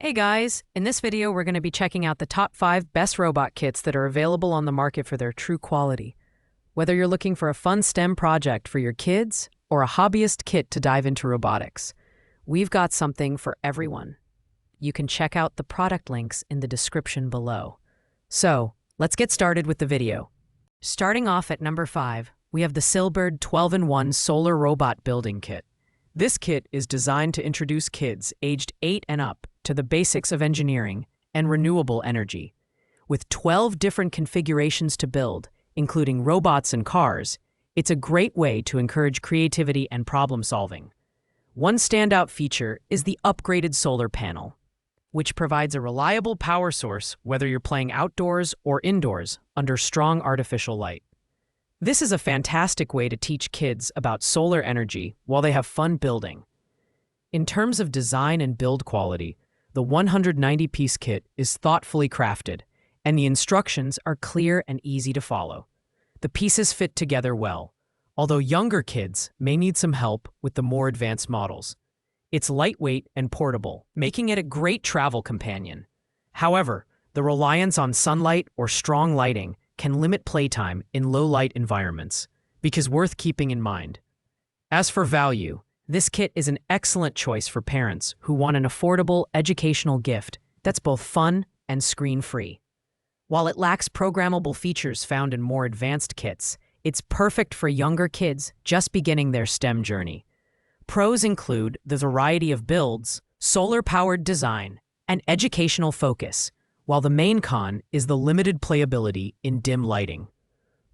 Hey guys, in this video we're going to be checking out the top 5 best robot kits that are available on the market for their true quality. Whether you're looking for a fun STEM project for your kids or a hobbyist kit to dive into robotics, we've got something for everyone. You can check out the product links in the description below. So, let's get started with the video. Starting off at number 5, we have the Silbird 12-in-1 Solar Robot Building Kit. This kit is designed to introduce kids aged 8 and up to the basics of engineering and renewable energy. With 12 different configurations to build, including robots and cars, it's a great way to encourage creativity and problem solving. One standout feature is the upgraded solar panel, which provides a reliable power source whether you're playing outdoors or indoors under strong artificial light. This is a fantastic way to teach kids about solar energy while they have fun building. In terms of design and build quality, the 190-piece kit is thoughtfully crafted, and the instructions are clear and easy to follow. The pieces fit together well, although younger kids may need some help with the more advanced models. It's lightweight and portable, making it a great travel companion. However, the reliance on sunlight or strong lighting can limit playtime in low-light environments, because worth keeping in mind. As for value, this kit is an excellent choice for parents who want an affordable educational gift that's both fun and screen-free. While it lacks programmable features found in more advanced kits, it's perfect for younger kids just beginning their STEM journey. Pros include the variety of builds, solar-powered design, and educational focus, while the main con is the limited playability in dim lighting.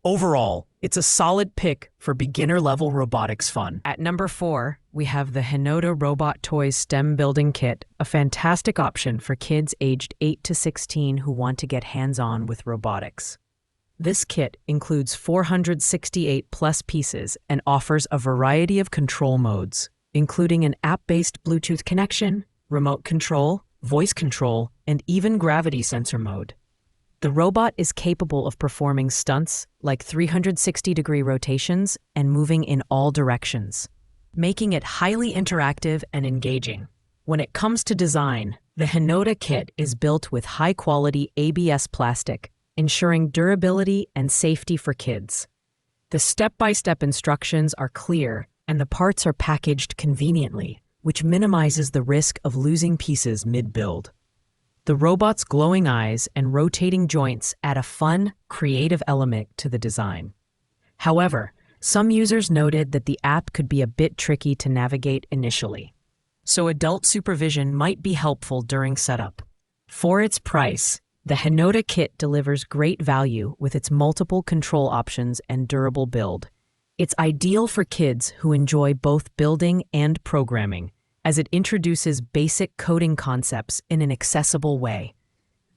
Overall, it's a solid pick for beginner-level robotics fun. At number 4, we have the Hinota Robot Toys STEM Building Kit, a fantastic option for kids aged 8 to 16 who want to get hands-on with robotics. This kit includes 468-plus pieces and offers a variety of control modes, including an app-based Bluetooth connection, remote control, voice control, and even gravity sensor mode. The robot is capable of performing stunts like 360-degree rotations and moving in all directions, making it highly interactive and engaging. When it comes to design, the Hinota kit is built with high-quality ABS plastic, ensuring durability and safety for kids. The step-by-step instructions are clear, and the parts are packaged conveniently, which minimizes the risk of losing pieces mid-build. The robot's glowing eyes and rotating joints add a fun, creative element to the design. However, some users noted that the app could be a bit tricky to navigate initially, so adult supervision might be helpful during setup. For its price, the Hinota kit delivers great value with its multiple control options and durable build. It's ideal for kids who enjoy both building and programming, as it introduces basic coding concepts in an accessible way.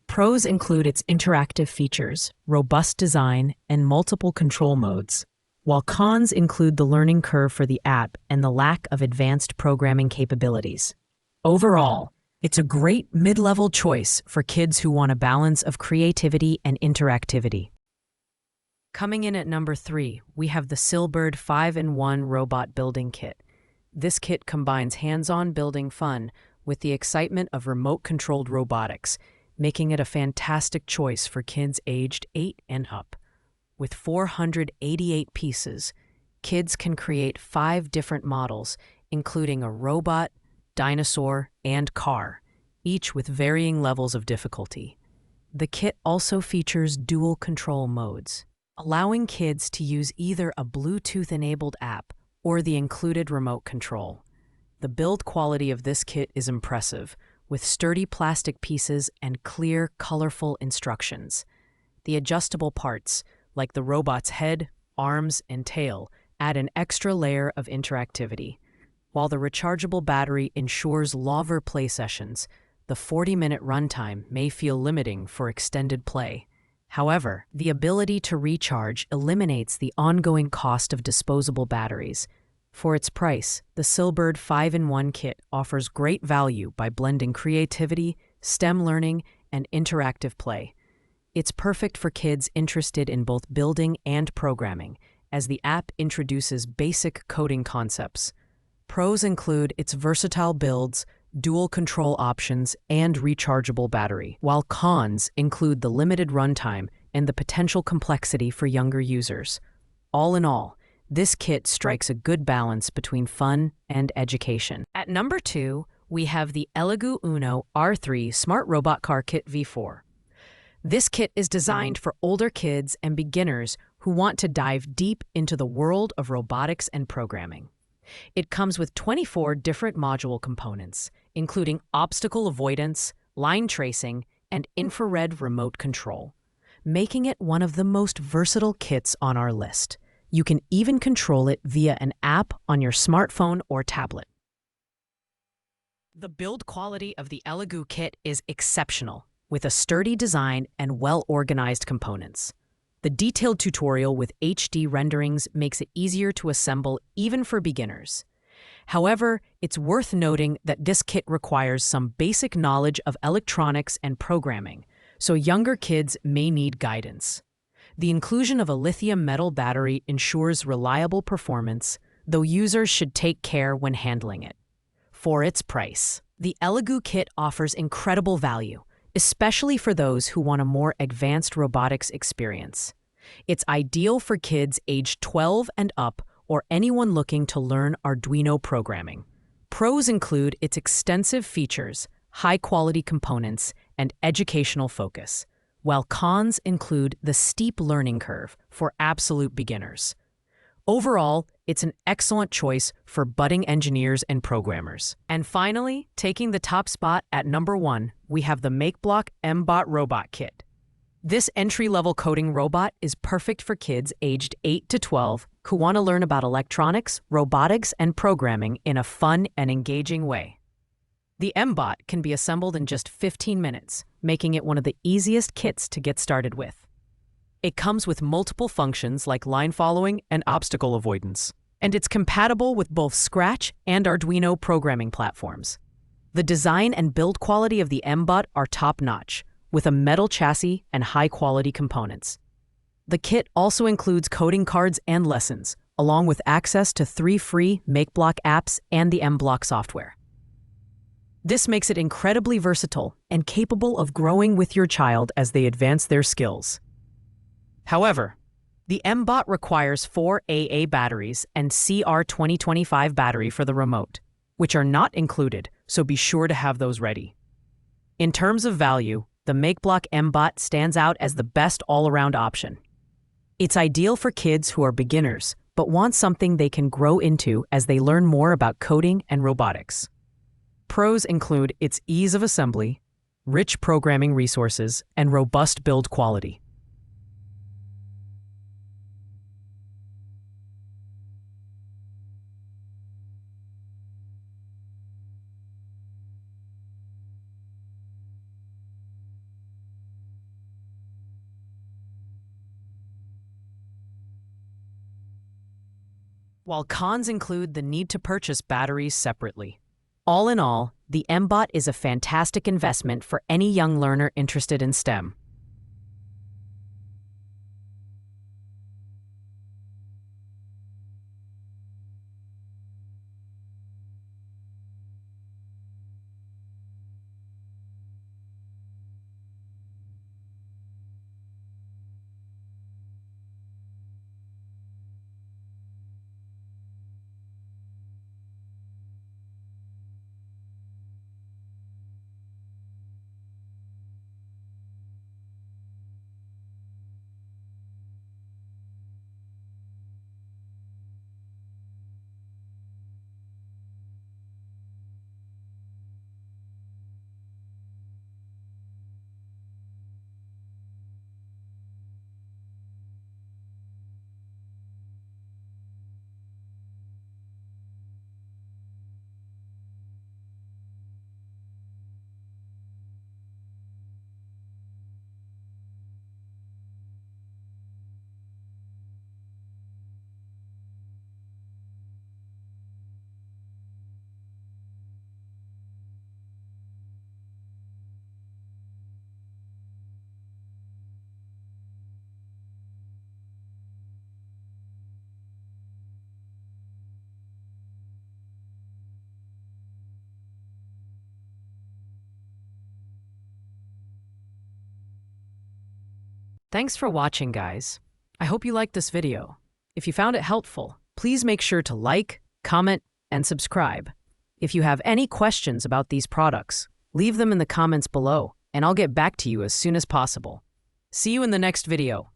Pros include its interactive features, robust design, and multiple control modes, while cons include the learning curve for the app and the lack of advanced programming capabilities. Overall, it's a great mid-level choice for kids who want a balance of creativity and interactivity. Coming in at number 3, we have the Silbird 5-in-1 Robot Building Kit. This kit combines hands-on building fun with the excitement of remote-controlled robotics, making it a fantastic choice for kids aged 8 and up. With 488 pieces, kids can create 5 different models, including a robot, dinosaur, and car, each with varying levels of difficulty. The kit also features dual control modes, allowing kids to use either a Bluetooth-enabled app or the included remote control. The build quality of this kit is impressive, with sturdy plastic pieces and clear, colorful instructions. The adjustable parts, like the robot's head, arms, and tail, add an extra layer of interactivity. While the rechargeable battery ensures longer play sessions, the 40-minute runtime may feel limiting for extended play. However, the ability to recharge eliminates the ongoing cost of disposable batteries. For its price, the Silbird 5-in-1 kit offers great value by blending creativity, STEM learning, and interactive play. It's perfect for kids interested in both building and programming, as the app introduces basic coding concepts. Pros include its versatile builds, dual control options, and rechargeable battery, while cons include the limited runtime and the potential complexity for younger users. All in all, this kit strikes a good balance between fun and education. At number 2, we have the Elegoo Uno R3 Smart Robot Car Kit V4. This kit is designed for older kids and beginners who want to dive deep into the world of robotics and programming. It comes with 24 different module components, including obstacle avoidance, line tracing, and infrared remote control, making it one of the most versatile kits on our list. You can even control it via an app on your smartphone or tablet. The build quality of the Elegoo kit is exceptional, with a sturdy design and well-organized components. The detailed tutorial with HD renderings makes it easier to assemble even for beginners. However, it's worth noting that this kit requires some basic knowledge of electronics and programming, so younger kids may need guidance. The inclusion of a lithium metal battery ensures reliable performance, though users should take care when handling it. For its price, the Elegoo kit offers incredible value, especially for those who want a more advanced robotics experience. It's ideal for kids aged 12 and up or anyone looking to learn Arduino programming. Pros include its extensive features, high-quality components, and educational focus, while cons include the steep learning curve for absolute beginners. Overall, it's an excellent choice for budding engineers and programmers. And finally, taking the top spot at number 1, we have the MakeBlock MBot Robot Kit. This entry-level coding robot is perfect for kids aged 8 to 12 who want to learn about electronics, robotics, and programming in a fun and engaging way. The MBot can be assembled in just 15 minutes, making it one of the easiest kits to get started with. It comes with multiple functions like line following and obstacle avoidance, and it's compatible with both Scratch and Arduino programming platforms. The design and build quality of the MBot are top-notch, with a metal chassis and high-quality components. The kit also includes coding cards and lessons, along with access to 3 free MakeBlock apps and the MBlock software. This makes it incredibly versatile and capable of growing with your child as they advance their skills. However, the MBot requires 4 AA batteries and CR 2025 battery for the remote, which are not included, so be sure to have those ready. In terms of value, the MakeBlock MBot stands out as the best all-around option. It's ideal for kids who are beginners, but want something they can grow into as they learn more about coding and robotics. Pros include its ease of assembly, rich programming resources, and robust build quality. While cons include the need to purchase batteries separately. All in all, the MBot is a fantastic investment for any young learner interested in STEM. Thanks for watching, guys. I hope you liked this video. If you found it helpful, please make sure to like, comment, and subscribe. If you have any questions about these products, leave them in the comments below, and I'll get back to you as soon as possible. See you in the next video.